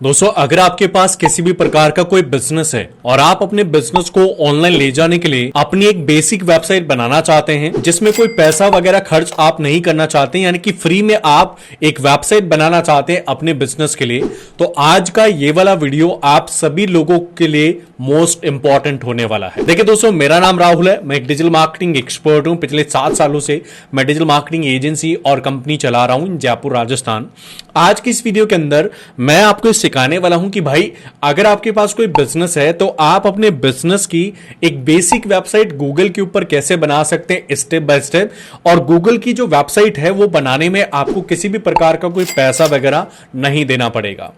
दोस्तों, अगर आपके पास किसी भी प्रकार का कोई बिजनेस है और आप अपने बिजनेस को ऑनलाइन ले जाने के लिए अपनी एक बेसिक वेबसाइट बनाना चाहते हैं जिसमें कोई पैसा वगैरह खर्च आप नहीं करना चाहते, यानी कि फ्री में आप एक वेबसाइट बनाना चाहते हैं अपने बिजनेस के लिए, तो आज का ये वाला वीडियो आप सभी लोगों के लिए मोस्ट इंपॉर्टेंट होने वाला है। देखिए दोस्तों, मेरा नाम राहुल है, मैं एक डिजिटल मार्केटिंग एक्सपर्ट हूं। पिछले 7 सालों से मैं डिजिटल मार्केटिंग एजेंसी और कंपनी चला रहा हूं जयपुर राजस्थान। आज की इस वीडियो के अंदर मैं आपको सिखाने वाला हूं कि भाई अगर आपके पास कोई बिजनेस है तो आप अपने बिजनेस की एक बेसिक वेबसाइट गूगल के ऊपर कैसे बना सकते हैं स्टेप बाय स्टेप, और गूगल की जो वेबसाइट है वो बनाने में आपको किसी भी प्रकार का कोई पैसा वगैरह नहीं देना पड़ेगा।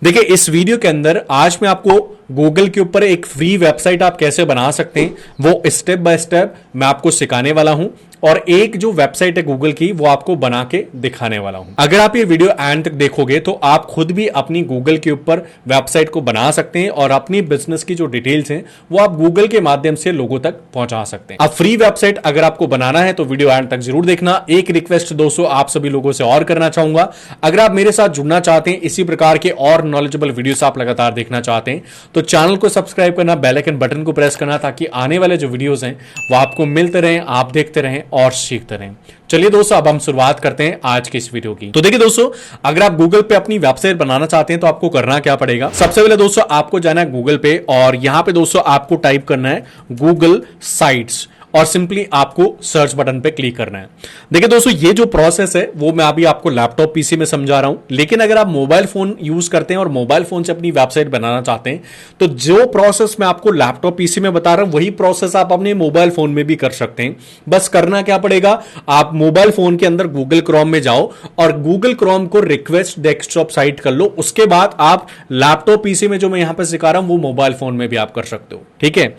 देखिए, इस वीडियो के अंदर आज मैं आपको गूगल के ऊपर एक फ्री वेबसाइट आप कैसे बना सकते हैं वो स्टेप बाय स्टेप मैं आपको सिखाने वाला हूं, और एक जो वेबसाइट है गूगल की वो आपको बना के दिखाने वाला हूं। अगर आप ये वीडियो एंड तक देखोगे तो आप खुद भी अपनी गूगल के ऊपर वेबसाइट को बना सकते हैं और अपनी बिजनेस की जो डिटेल्स हैं वो आप गूगल के माध्यम से लोगों तक पहुंचा सकते हैं। अब फ्री वेबसाइट अगर आपको बनाना है तो वीडियो एंड तक जरूर देखना। एक रिक्वेस्ट दोस्तों आप सभी लोगों से और करना चाहूंगा, अगर आप मेरे साथ जुड़ना चाहते हैं, इसी प्रकार के और नॉलेजेबल वीडियोस आप लगातार देखना चाहते हैं, तो चैनल को सब्सक्राइब करना, बेल आइकन बटन को प्रेस करना, ताकि आने वाले जो वीडियोस हैं वो आपको मिलते रहें, आप देखते रहें और सीखते रहें। चलिए दोस्तों, अब हम शुरुआत करते हैं आज के इस वीडियो की। तो देखिए दोस्तों, अगर आप गूगल पे अपनी वेबसाइट बनाना चाहते हैं तो आपको करना क्या पड़ेगा। सबसे पहले दोस्तों आपको जाना है गूगल पे, और यहां पे दोस्तों आपको टाइप करना है गूगल साइट्स, और सिंपली आपको सर्च बटन पे क्लिक करना है। देखिए दोस्तों, ये जो प्रोसेस है वो मैं अभी आपको लैपटॉप पीसी में समझा रहा हूं, लेकिन अगर आप मोबाइल फोन यूज करते हैं और मोबाइल फोन से अपनी वेबसाइट बनाना चाहते हैं तो जो प्रोसेस मैं आपको लैपटॉप पीसी में बता रहा हूं वही प्रोसेस आप अपने मोबाइल फोन में भी कर सकते हैं। बस करना क्या पड़ेगा, आप मोबाइल फोन के अंदर गूगल क्रोम में जाओ और गूगल क्रोम को रिक्वेस्ट डेस्कटॉप साइट कर लो। उसके बाद आप लैपटॉप पीसी में जो मैं यहां पर सिखा रहा हूं वो मोबाइल फोन में भी आप कर सकते हो। ठीक है,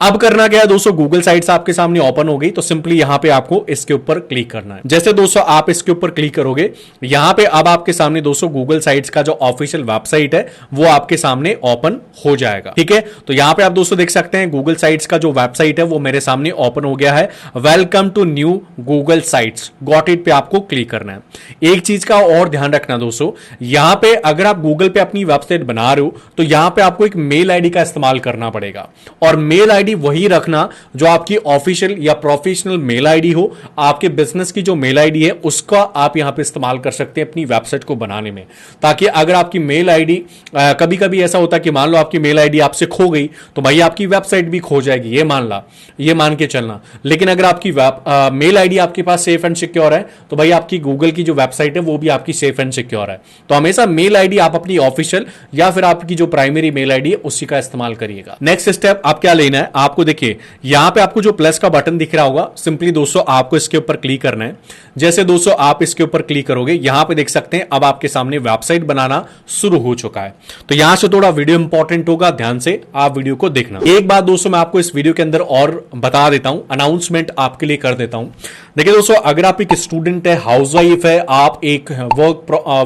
अब करना क्या है दोस्तों, गूगल साइट्स आपके सामने ओपन हो गई, तो सिंपली यहां पे आपको इसके ऊपर क्लिक करना है। जैसे दोस्तों आप इसके ऊपर क्लिक करोगे, यहां पे अब आपके सामने दोस्तों गूगल साइट्स का जो ऑफिशियल वेबसाइट है वो आपके सामने ओपन हो जाएगा। ठीक है, तो यहां पे आप दोस्तों देख सकते हैं गूगल साइट्स का जो वेबसाइट है वो मेरे सामने ओपन हो गया है। Welcome to new Google sites, got it पे आपको क्लिक करना है। एक चीज का और ध्यान रखना दोस्तों, यहां पे अगर आप गूगल पे अपनी वेबसाइट बना रहे हो तो यहां पे आपको एक मेल आईडी का इस्तेमाल करना पड़ेगा, और मेल आईडी वही रखना जो आपकी ऑफिशियल या प्रोफेशनल मेल आईडी हो। आपके बिजनेस की जो मेल आईडी है उसका आप यहां पे इस्तेमाल कर सकते हैं अपनी वेबसाइट को बनाने में, ताकि अगर आपकी मेल आईडी कभी कभी ऐसा होता है कि मान लो आपकी मेल आईडी आपसे खो गई तो भाई आपकी वेबसाइट भी खो जाएगी, ये मान के चलना। लेकिन अगर आपकी मेल आईडी आपके पास सेफ एंड सिक्योर है तो भाई आपकी गूगल की जो वेबसाइट है वो भी आपकी सेफ एंड सिक्योर है। तो हमेशा मेल आईडी आप अपनी ऑफिशियल या फिर आपकी जो प्राइमरी मेल आईडी है उसी का इस्तेमाल करिएगा। नेक्स्ट स्टेप आप क्या लेना है, आपको देखिए यहां पे आपको जो प्लस का बटन दिख रहा होगा, सिंपली दोस्तों आपको इसके ऊपर क्लिक करना है। जैसे दोस्तों आप इसके ऊपर क्लिक करोगे, यहां पे देख सकते हैं अब आपके सामने वेबसाइट बनाना शुरू हो चुका है। तो यहां से थोड़ा वीडियो इंपॉर्टेंट होगा, ध्यान से आप वीडियो को देखना। एक बात दोस्तों मैं आपको इस वीडियो के अंदर और बता देता हूं, अनाउंसमेंट आपके लिए कर देता हूं। देखिए दोस्तों, अगर आप एक स्टूडेंट है, हाउसवाइफ है, आप एक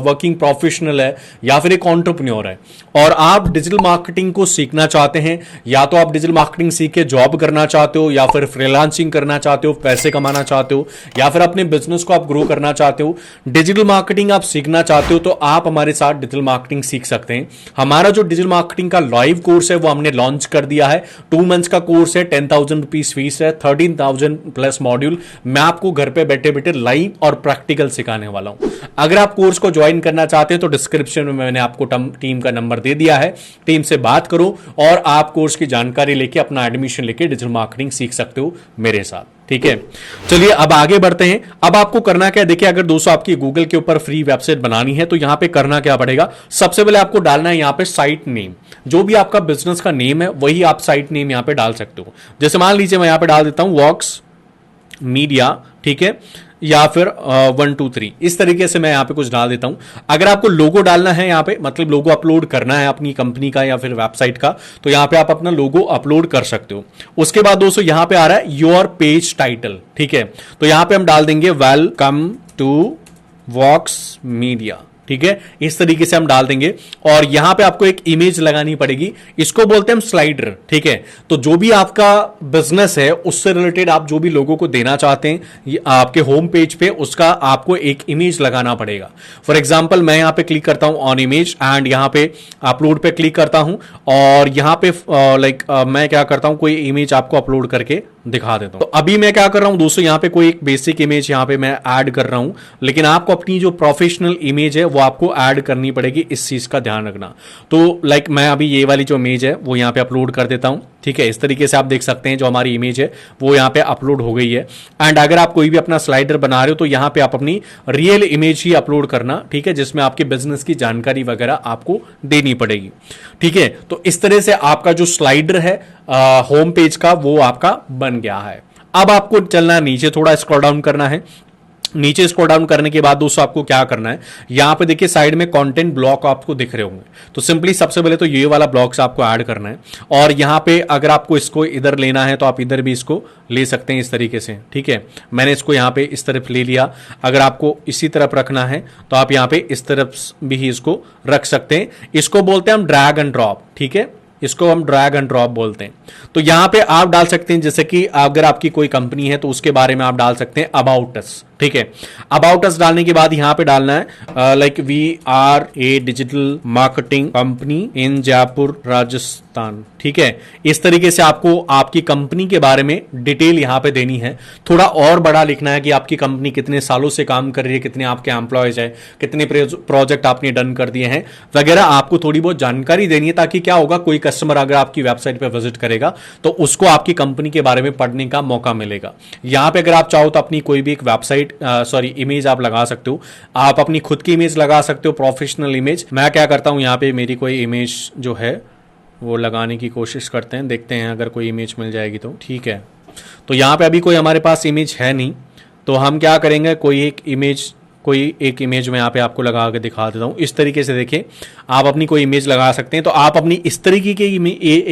वर्किंग प्रोफेशनल है या फिर एक एंटरप्रेन्योर है और आप डिजिटल मार्केटिंग को सीखना चाहते हैं, या तो आप डिजिटल मार्केटिंग सीख के जॉब करना चाहते हो, या फिर फ्रीलांसिंग करना चाहते हो, पैसे कमाना चाहते हो, या फिर अपने बिजनेस को आप ग्रो करना चाहते हो, डिजिटल मार्केटिंग आप सीखना चाहते हो, तो आप हमारे साथ डिजिटल मार्केटिंग सीख सकते हैं। हमारा जो डिजिटल मार्केटिंग का लाइव कोर्स है वो हमने लॉन्च कर दिया है। 2 मंथ्स का कोर्स है, 10,000 रुपीज फीस है, 13,000 प्लस मॉड्यूल मैं आपको घर पे बैठे बैठे लाइव और प्रैक्टिकल सिखाने वाला हूं। अगर आप कोर्स को ज्वाइन करना चाहते हैं तो डिस्क्रिप्शन में मैंने आपको टीम का नंबर दे दिया है, टीम से बात करो और आप कोर्स की जानकारी लेके अपना एडमिशन लेके डिजिटल मार्केटिंग सीख सकते हो मेरे साथ। ठीक है, चलिए अब आगे बढ़ते हैं। अब आपको करना क्या है, देखिए अगर दोस्तों आपकी गूगल के ऊपर फ्री वेबसाइट बनानी है तो यहां पे करना क्या पड़ेगा, सबसे पहले आपको डालना है यहां पे साइट नेम। जो भी आपका बिजनेस का नेम है वही आप साइट नेम यहां पे डाल सकते हो। जैसे मान लीजिए मैं यहां पे डाल देता हूं वॉक्स मीडिया, ठीक है, या फिर 1 2 3, इस तरीके से मैं यहां पे कुछ डाल देता हूं। अगर आपको लोगो डालना है यहां पे, मतलब लोगो अपलोड करना है अपनी कंपनी का या फिर वेबसाइट का, तो यहां पे आप अपना लोगो अपलोड कर सकते हो। उसके बाद दोस्तों यहां पे आ रहा है योर पेज टाइटल, ठीक है, तो यहां पे हम डाल देंगे वेलकम टू वॉक्स मीडिया। ठीक है, इस तरीके से हम डाल देंगे और यहां पे आपको एक इमेज लगानी पड़ेगी, इसको बोलते हैं हम स्लाइडर। ठीक है, तो जो भी आपका बिजनेस है उससे रिलेटेड आप जो भी लोगों को देना चाहते हैं आपके होम पेज पे, उसका आपको एक इमेज लगाना पड़ेगा। फॉर एग्जांपल मैं यहां पे क्लिक करता हूं ऑन इमेज एंड यहां पे अपलोड पे क्लिक करता हूं और यहां पे मैं क्या करता हूं, कोई इमेज आपको अपलोड करके दिखा देता हूं। तो अभी मैं क्या कर रहा हूं दोस्तों, यहां पे कोई एक बेसिक इमेज यहां पे मैं ऐड कर रहा हूं, लेकिन आपको अपनी जो प्रोफेशनल इमेज है वो आपको ऐड करनी पड़ेगी, इस चीज का ध्यान रखना। तो मैं अभी ये वाली जो इमेज है वो यहां पे अपलोड कर देता हूं। ठीक है, इस तरीके से आप देख सकते हैं जो हमारी इमेज है वो यहां पे अपलोड हो गई है। एंड अगर आप कोई भी अपना स्लाइडर बना रहे हो तो यहां पे आप अपनी रियल इमेज ही अपलोड करना, ठीक है, जिसमें आपके बिजनेस की जानकारी वगैरह आपको देनी पड़ेगी। ठीक है, तो इस तरह से आपका जो स्लाइडर है होम पेज का वो आपका बन गया है। अब आपको चलना है नीचे, थोड़ा स्क्रॉल डाउन करना है। नीचे स्क्रॉल डाउन करने के बाद दोस्तों आपको क्या करना है, यहां पे देखिए साइड में कंटेंट ब्लॉक आपको दिख रहे होंगे, तो सिंपली सबसे पहले तो ये वाला ब्लॉक्स आपको ऐड करना है और यहां पे अगर आपको इसको इधर लेना है तो आप इधर भी इसको ले सकते हैं इस तरीके से। ठीक है, मैंने इसको यहां पे इस तरफ ले लिया। अगर आपको इसी तरफ रखना है तो आप यहां पे इस तरफ भी इसको रख सकते हैं। इसको बोलते हैं हम ड्रैग एंड ड्रॉप। ठीक है, इसको हम ड्रैग एंड ड्रॉप बोलते हैं। तो यहां पे आप डाल सकते हैं, जैसे कि अगर आपकी कोई कंपनी है तो उसके बारे में आप डाल सकते हैं अबाउट अस। ठीक है, अबाउट अस डालने के बाद यहां पे डालना है like we are a digital marketing company in Jaipur Rajasthan. ठीक है, इस तरीके से आपको आपकी कंपनी के बारे में डिटेल यहां पे देनी है। थोड़ा और बड़ा लिखना है कि आपकी कंपनी कितने सालों से काम कर रही है, कितने आपके एम्प्लॉयज है, कितने प्रोजेक्ट आपने डन कर दिए हैं वगैरह, आपको थोड़ी बहुत जानकारी देनी है, ताकि क्या होगा, कोई कस्टमर अगर आपकी वेबसाइट पे विजिट करेगा तो उसको आपकी कंपनी के बारे में पढ़ने का मौका मिलेगा। यहां पे अगर आप चाहो तो अपनी कोई भी एक वेबसाइट इमेज आप लगा सकते हो, आप अपनी खुद की इमेज लगा सकते हो, प्रोफेशनल इमेज। मैं क्या करता हूं, यहां पे मेरी कोई इमेज जो है वो लगाने की कोशिश करते हैं, देखते हैं अगर कोई इमेज मिल जाएगी तो। ठीक है, तो यहां पे अभी कोई हमारे पास इमेज है नहीं, तो हम क्या करेंगे, कोई एक इमेज में यहाँ पे आपको लगा के दिखा देता हूँ। इस तरीके से देखिए आप अपनी कोई इमेज लगा सकते हैं। तो आप अपनी इस तरीके की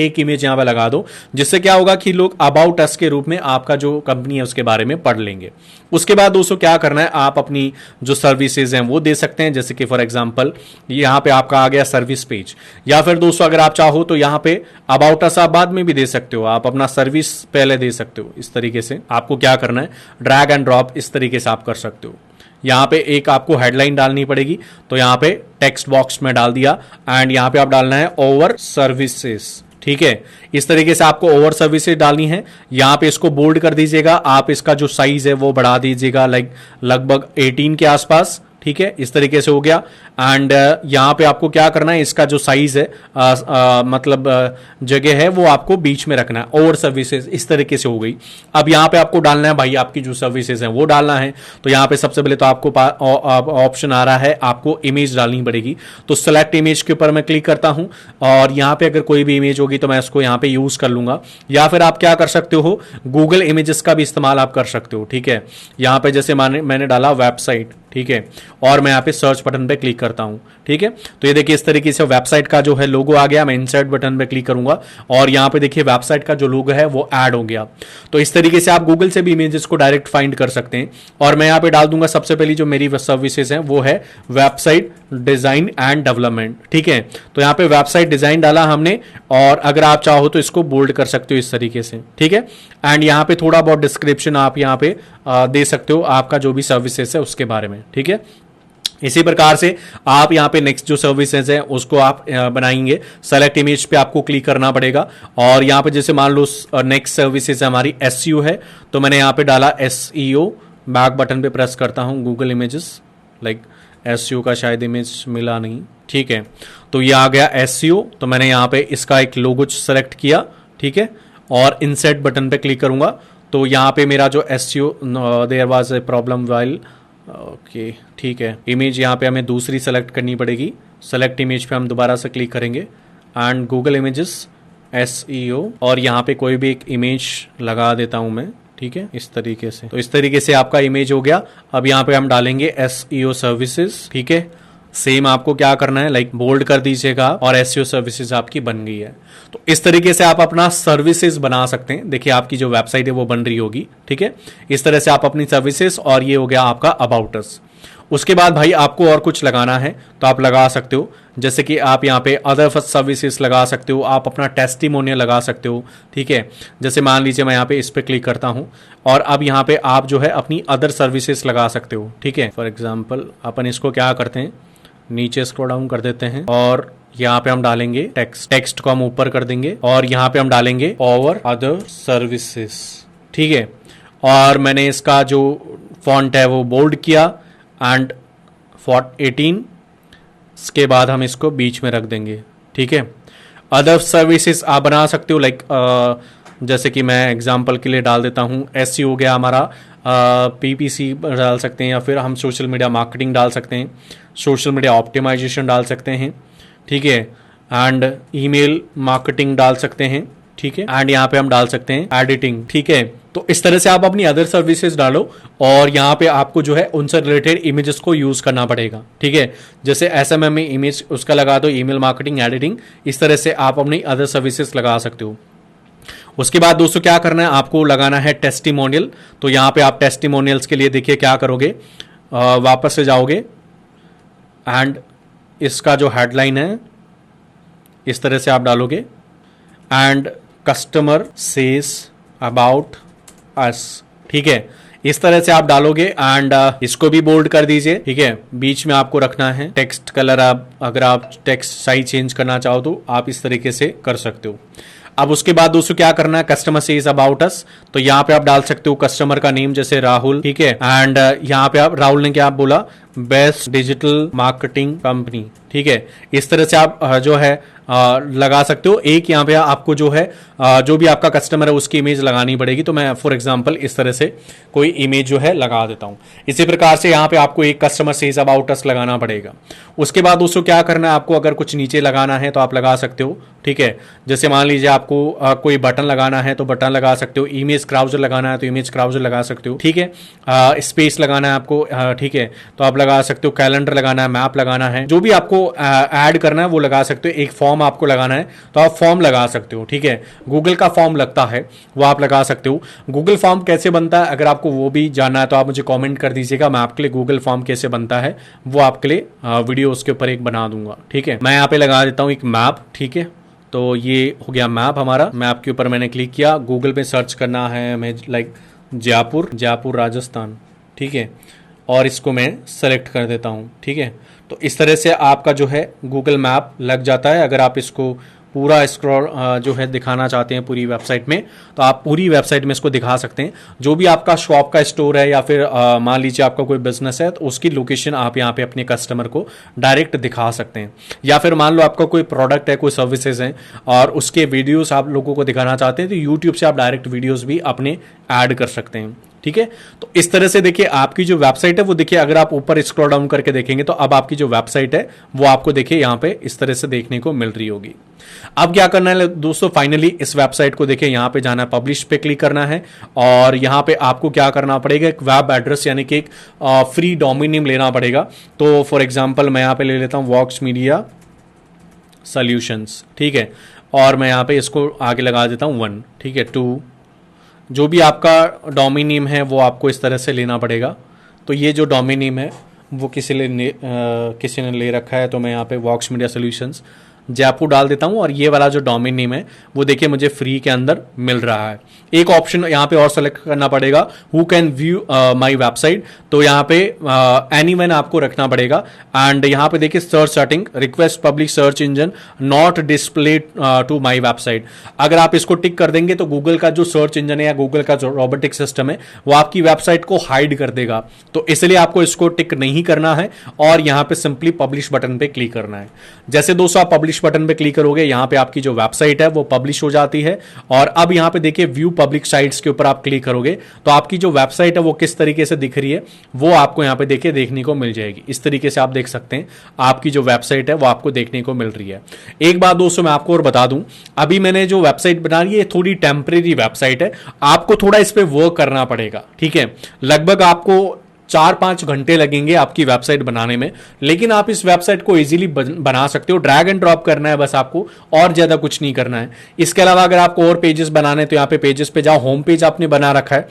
एक इमेज यहाँ पे लगा दो, जिससे क्या होगा कि लोग अबाउट अस के रूप में आपका जो कंपनी है उसके बारे में पढ़ लेंगे। उसके बाद दोस्तों क्या करना है, आप अपनी जो सर्विसेज हैं वो दे सकते हैं, जैसे कि फॉर एग्जाम्पल यहाँ पे आपका आ गया सर्विस पेज, या फिर दोस्तों अगर आप चाहो तो यहाँ पे अबाउट अस आप बाद में भी दे सकते हो, आप अपना सर्विस पहले दे सकते हो। इस तरीके से आपको क्या करना है, ड्रैग एंड ड्रॉप इस तरीके से आप कर सकते हो। यहां पे एक आपको हेडलाइन डालनी पड़ेगी, तो यहां पे टेक्स्ट बॉक्स में डाल दिया एंड यहां पे आप डालना है ओवर सर्विसेज। ठीक है, इस तरीके से आपको ओवर सर्विसेज डालनी है। यहां पे इसको बोल्ड कर दीजिएगा, आप इसका जो साइज है वो बढ़ा दीजिएगा लगभग 18 के आसपास। ठीक है, इस तरीके से हो गया। एंड यहां पे आपको क्या करना है, इसका जो साइज है जगह है वो आपको बीच में रखना है। ओवर सर्विसेज इस तरीके से हो गई। अब यहां पे आपको डालना है भाई आपकी जो सर्विसेज हैं वो डालना है। तो यहां पे सबसे पहले तो आपको ऑप्शन आ रहा है, आपको इमेज डालनी पड़ेगी। तो सेलेक्ट इमेज के ऊपर मैं क्लिक करता हूं और यहां पे अगर कोई भी इमेज होगी तो मैं इसको यहां पे यूज कर लूंगा, या फिर आप क्या कर सकते हो, गूगल इमेजेस का भी इस्तेमाल आप कर सकते हो। ठीक है, यहां पे जैसे मैंने डाला वेबसाइट, ठीक है, और मैं यहां पे सर्च बटन पे क्लिक करता हूं। ठीक है, तो ये देखिए इस तरीके से वेबसाइट का जो है लोगो आ गया। मैं इंसर्ट बटन पे क्लिक करूंगा और यहां पे देखिए वेबसाइट का जो लोगो है वो ऐड हो गया। तो इस तरीके से आप गूगल से भी इमेजेस को डायरेक्ट फाइंड कर सकते हैं। और मैं यहां पे डाल दूंगा सबसे पहली जो मेरी सर्विसेज है वो है वेबसाइट डिजाइन एंड डेवलपमेंट। ठीक है, तो यहां पे वेबसाइट डिजाइन डाला हमने, और अगर आप चाहो तो इसको बोल्ड कर सकते हो इस तरीके से। ठीक है, एंड यहां पे थोड़ा बहुत डिस्क्रिप्शन आप यहां पे दे सकते हो आपका जो भी सर्विसेज है उसके बारे में। ठीक है, इसी प्रकार से आप यहां पे नेक्स्ट जो सर्विसेज है उसको आप बनाएंगे। सेलेक्ट इमेज पे आपको क्लिक करना पड़ेगा और यहां पे जैसे मान लो नेक्स्ट सर्विसेज हमारी एसईओ है, तो मैंने यहां पे डाला एसईओ, बैक बटन पे प्रेस करता हूं, गूगल इमेजेस, एसईओ का शायद इमेज मिला नहीं। ठीक है, तो ये आ गया एसईओ। तो मैंने यहां पे इसका एक लोगो सेलेक्ट किया। ठीक है, और इंसर्ट बटन पे क्लिक करूंगा तो यहां पे मेरा जो SEO, there was a problem while, okay ठीक है, इमेज यहाँ पे हमें दूसरी सेलेक्ट करनी पड़ेगी। सेलेक्ट इमेज पे हम दोबारा से क्लिक करेंगे एंड गूगल इमेजेस एसईओ, और यहाँ पे कोई भी एक इमेज लगा देता हूँ मैं। ठीक है, इस तरीके से, तो इस तरीके से आपका इमेज हो गया। अब यहाँ पे हम डालेंगे एसईओ सर्विसेज। ठीक है, सेम आपको क्या करना है, बोल्ड कर दीजिएगा और एसईओ सर्विसेज आपकी बन गई है। तो इस तरीके से आप अपना सर्विसेज बना सकते हैं। देखिए आपकी जो वेबसाइट है वो बन रही होगी। ठीक है, इस तरह से आप अपनी सर्विसेज, और ये हो गया आपका अबाउट अस। उसके बाद भाई आपको और कुछ लगाना है तो आप लगा सकते हो, जैसे कि आप यहाँ पे अदर सर्विसेज लगा सकते हो, आप अपना टेस्टिमोनियल लगा सकते हो। ठीक है, जैसे मान लीजिए मैं यहाँ पे इस पर क्लिक करता हूँ और अब यहाँ पे आप जो है अपनी अदर सर्विसेज लगा सकते हो। ठीक है, फॉर एग्जाम्पल अपन इसको क्या करते हैं, नीचे स्क्रॉल डाउन कर देते हैं और यहाँ पे हम डालेंगे टेक्स्ट को हम ऊपर कर देंगे और यहाँ पे हम डालेंगे और अदर सर्विसेज। ठीक है, और मैंने इसका जो फॉन्ट है वो बोल्ड किया एंड फॉन्ट 18, इसके बाद हम इसको बीच में रख देंगे। ठीक है, अदर सर्विसेज आप बना सकते हो, लाइक जैसे कि मैं एग्जांपल के लिए डाल देता हूँ, एसई हो गया हमारा, पीपीसी डाल सकते हैं, या फिर हम सोशल मीडिया मार्केटिंग डाल सकते हैं, सोशल मीडिया ऑप्टिमाइजेशन डाल सकते हैं। ठीक है, एंड ईमेल मार्केटिंग डाल सकते हैं। ठीक है, एंड यहाँ पे हम डाल सकते हैं एडिटिंग। ठीक है, तो इस तरह से आप अपनी अदर सर्विसेज डालो और यहाँ पे आपको जो है उनसे रिलेटेड इमेजेस को यूज करना पड़ेगा। ठीक है, जैसे एसएमएम में इमेज उसका लगा दो, ईमेल मार्केटिंग, एडिटिंग, इस तरह से आप अपनी अदर सर्विसेज लगा सकते हो। उसके बाद दोस्तों क्या करना है, आपको लगाना है टेस्टिमोनियल। तो यहाँ पे आप टेस्टिमोनियल्स के लिए देखिए क्या करोगे, वापस से जाओगे एंड इसका जो हेडलाइन है इस तरह से आप डालोगे and customer says about us. ठीक है, इस तरह से आप डालोगे एंड इसको भी बोल्ड कर दीजिए। ठीक है, बीच में आपको रखना है टेक्स्ट कलर, आप अगर आप टेक्स्ट साइज चेंज करना चाहो तो आप इस तरीके से कर सकते हो। अब उसके बाद दोस्तों क्या करना है, कस्टमर सेज अबाउट अस, तो यहाँ पे आप डाल सकते हो कस्टमर का नेम, जैसे राहुल। ठीक है, एंड यहाँ पे आप राहुल ने क्या बोला, बेस्ट डिजिटल मार्केटिंग कंपनी। ठीक है, इस तरह से आप जो है लगा सकते हो। एक यहाँ पे आपको जो है जो भी आपका कस्टमर है उसकी इमेज लगानी पड़ेगी, तो मैं फॉर एग्जांपल इस तरह से कोई इमेज जो है लगा देता हूँ। इसी प्रकार से यहाँ पे आपको एक कस्टमर सेज अबाउट अस लगाना पड़ेगा। उसके बाद दोस्तों क्या करना है, आपको अगर कुछ नीचे लगाना है तो आप लगा सकते हो। ठीक है, जैसे मान लीजिए आपको कोई बटन लगाना है तो बटन लगा सकते हो, इमेज क्राउजर लगाना है तो इमेज क्राउजर लगा सकते हो। ठीक है, स्पेस लगाना है आपको, ठीक है, तो आप लगा सकते हो, कैलेंडर लगाना है, मैप लगाना है, जो भी आपको ऐड करना है वो लगा सकते हो। एक फॉर्म आपको लगाना है तो आप फॉर्म लगा सकते हो। ठीक है, गूगल का फॉर्म लगता है वो आप लगा सकते हो। गूगल फॉर्म कैसे बनता है अगर आपको वो भी जानना है तो आप मुझे कमेंट कर दीजिएगा, मैं आपके लिए गूगल फॉर्म कैसे बनता है वो आपके लिए वीडियो उसके ऊपर एक बना दूंगा। ठीक है, मैं यहाँ पे लगा देता हूँ एक मैप। ठीक है, तो ये हो गया मैप हमारा। मैप के ऊपर मैंने क्लिक किया, गूगल पे सर्च करना है मैं लाइक जयपुर राजस्थान। ठीक है, और इसको मैं सेलेक्ट कर देता हूँ। ठीक है, तो इस तरह से आपका जो है गूगल मैप लग जाता है। अगर आप इसको पूरा स्क्रॉल जो है दिखाना चाहते हैं पूरी वेबसाइट में तो आप पूरी वेबसाइट में इसको दिखा सकते हैं। जो भी आपका शॉप का स्टोर है या फिर मान लीजिए आपका कोई बिजनेस है तो उसकी लोकेशन आप यहाँ पे अपने कस्टमर को डायरेक्ट दिखा सकते हैं। या फिर मान लो आपका कोई प्रोडक्ट है, कोई सर्विसेज है और उसके वीडियोस आप लोगों को दिखाना चाहते हैं तो यूट्यूब से आप डायरेक्ट वीडियोस भी अपने ऐड कर सकते हैं। ठीक है, तो इस तरह से देखिए आपकी जो वेबसाइट है वो देखिए, अगर आप ऊपर स्क्रॉल डाउन करके देखेंगे तो अब आपकी जो वेबसाइट है वो आपको देखिए यहाँ पे इस तरह से देखने को मिल रही होगी। अब क्या करना है दोस्तों, फाइनली इस वेबसाइट को देखिए यहाँ पे जाना है, पब्लिश पे क्लिक करना है और यहाँ पे आपको क्या करना पड़ेगा, एक वेब एड्रेस यानी कि एक फ्री डोमेन नेम लेना पड़ेगा। तो फॉर एग्जांपल मैं यहाँ पे ले लेता हूँ वॉक्स मीडिया सॉल्यूशंस। ठीक है, और मैं यहाँ पे इसको आगे लगा देता हूँ 1। ठीक है, 2, जो भी आपका डोमेन नेम है वो आपको इस तरह से लेना पड़ेगा। तो ये जो डोमेन नेम है वो किसी ने ले रखा है, तो मैं यहाँ पे वॉक्स मीडिया सॉल्यूशंस जयपुर डाल देता हूं और ये वाला जो डोमेन नेम है वो देखिए मुझे फ्री के अंदर मिल रहा है। एक ऑप्शन यहाँ पे और सेलेक्ट करना पड़ेगा, who can view my website, तो यहाँ पे एनीवन आपको रखना पड़ेगा। एंड यहाँ पे देखिए search setting, request public search engine not display to my website. अगर आप इसको टिक कर देंगे तो गूगल का जो सर्च इंजन है या गूगल का जो रोबोटिक सिस्टम है वो आपकी वेबसाइट को हाइड कर देगा, तो इसलिए आपको इसको टिक नहीं करना है और यहाँ पे सिंपली पब्लिश बटन पे क्लिक करना है। जैसे दोस्तों आप पब्लिश बटन पे क्लिक करोगे यहाँ पे आपकी जो वेबसाइट है वो पब्लिश हो जाती है। और अब यहाँ पे देखिए व्यू पब्लिक साइट्स के ऊपर आप क्लिक करोगे तो आपकी जो वेबसाइट है वो किस तरीके से दिख रही है वो आपको यहाँ पे देखिए देखने को मिल जाएगी। इस तरीके से आप देख सकते हैं आपकी जो वेबसाइट है वो आपको देखने को मिल रही है। एक बात दोस्तों मैं आपको और बता दूं, अभी मैंने जो वेबसाइट बना रही है थोड़ी टेम्परेरी वेबसाइट है, आपको थोड़ा इस पे वर्क करना पड़ेगा। ठीक है, लगभग आपको 4-5 घंटे लगेंगे आपकी वेबसाइट बनाने में, लेकिन आप इस वेबसाइट को इजीली बना सकते हो। ड्रैग एंड ड्रॉप करना है बस आपको, और ज्यादा कुछ नहीं करना है। इसके अलावा अगर आपको और पेजेस बनाने तो यहाँ पे पेजेस पे जाओ, होम पेज आपने बना रखा है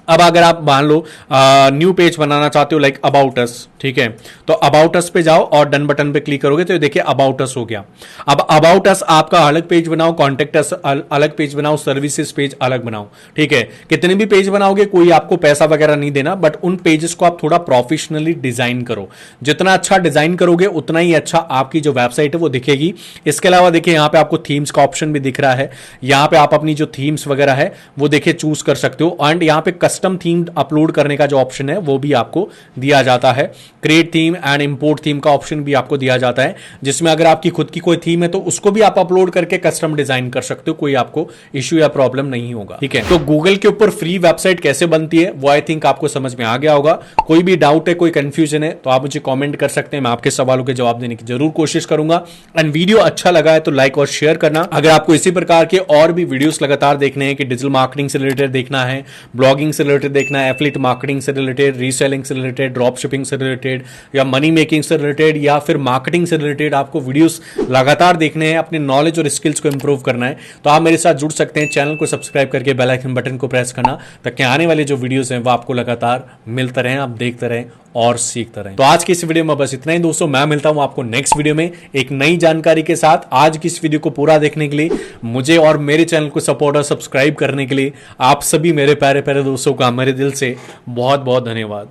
अब अगर आप मान लो न्यू पेज बनाना चाहते हो लाइक अबाउट अस, ठीक है, तो अबाउट अस पे जाओ और डन बटन पे क्लिक करोगे तो ये देखिए अबाउट अस हो गया। अब अबाउट अस आपका अलग पेज बनाओ, कॉन्टेक्ट अस अलग पेज बनाओ, सर्विसेज पेज अलग बनाओ, ठीक है। कितने भी पेज बनाओगे कोई आपको पैसा वगैरह नहीं देना, बट उन पेजेस को आप थोड़ा प्रोफेशनली डिजाइन करो। जितना अच्छा डिजाइन करोगे उतना ही अच्छा आपकी जो वेबसाइट है वो दिखेगी। इसके अलावा देखिए यहाँ पे आपको थीम्स का ऑप्शन भी दिख रहा है, यहाँ पे आप अपनी जो थीम्स वगैरह है वो देखिए चूज कर सकते हो। एंड यहाँ पे कस्टम थीम अपलोड करने का जो ऑप्शन है वो भी आपको दिया जाता है। Create theme and import theme का ऑप्शन भी आपको दिया जाता है, जिसमें अगर आपकी खुद की कोई थीम है तो उसको भी आप अपलोड करके कस्टम डिजाइन कर सकते हो, कोई आपको इश्यू या प्रॉब्लम नहीं होगा, ठीक है। तो गूगल के ऊपर फ्री वेबसाइट कैसे बनती है वो आई थिंक आपको समझ में आ गया होगा। कोई भी डाउट है, कोई कंफ्यूजन है तो आप मुझे कॉमेंट कर सकते हैं, मैं आपके सवालों के जवाब देने की जरूर कोशिश करूंगा। एंड वीडियो अच्छा लगा है तो लाइक और शेयर करना। अगर आपको इसी प्रकार के और भी वीडियोस लगातार देखने हैं कि डिजिटल मार्केटिंग से रिलेटेड देखना है, ब्लॉगिंग से रिलेटेड देखना है, एफिलिएट मार्केटिंग से रिलेटेड, रीसेलिंग से रिलेटेड, ड्रॉप शिपिंग से रिलेटेड या मनी मेकिंग से रिलेटेड या फिर मार्केटिंग से रिलेटेड आपको वीडियोस लगातार देखने हैं, अपने नॉलेज और स्किल्स को इंप्रूव करना है, तो आप मेरे साथ जुड़ सकते हैं। चैनल को सब्सक्राइब करके बेल आइकन बटन को प्रेस करना ताकि आने वाले जो वीडियोस हैं वो आपको लगातार मिलते रहें, आप देखते रहें और सीखते रहें। तो आज की इस वीडियो में बस इतना ही दोस्तों, मैं मिलता हूं आपको नेक्स्ट वीडियो में एक नई जानकारी के साथ। आज की इस वीडियो को पूरा देखने के लिए, मुझे और मेरे चैनल को सपोर्ट और सब्सक्राइब करने के लिए आप सभी मेरे प्यारे प्यारे दोस्तों का मेरे दिल से बहुत बहुत धन्यवाद।